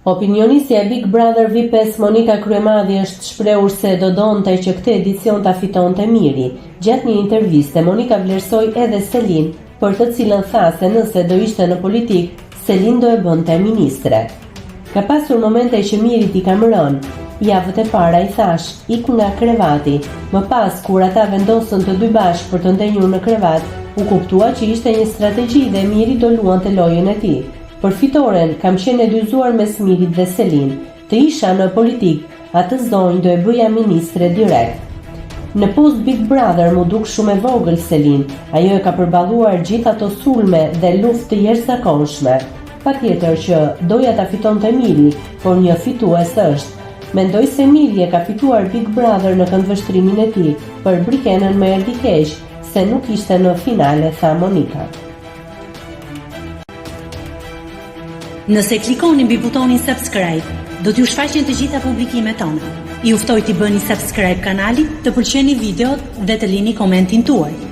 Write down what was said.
Opinionistja e Big Brother VIP5 Monika Kryemadhi është shprehur se do donte që këtë edicion ta fitonte Miri. Gjatë një interviste, Monika vlerësoi edhe Selin, për të cilën tha se nëse do ishte në politik, Selin do e bënte ministre. Ka pasur momente që Miri t'i kam rënë. Javët e para i thash, ik nga krevati. Më pas, kur ata vendosën të dy bashkë për të ndenjur në krevat, u kuptua që ishte një strategji dhe Miri do luante lojën e tij. Për fitoren, kam qenë e dyzuar mes Mirit dhe Selin. Të isha në politik, atë zonjë do e bëja ministre direkt. Në post Big Brother mu duk shumë e vogël Selin. Ajo e ka përballuar gjithë ato sulme dhe luftë të jashtëzakonshme. Patjetër që doja ta fitonte Miri, por një fitues është. Mendoj se Miri e ka fituar Big Brother në këndvështrimin e tij, për Brikenën më erdhi keq, se nuk ishte në finale, tha Monika. Nëse klikoni mbi butonin subscribe, do t'ju shfaqen të gjitha publikimet tona. Ju ftoj t'i bëni subscribe kanalit, të pëlqeni videot dhe të lini komentin tuaj.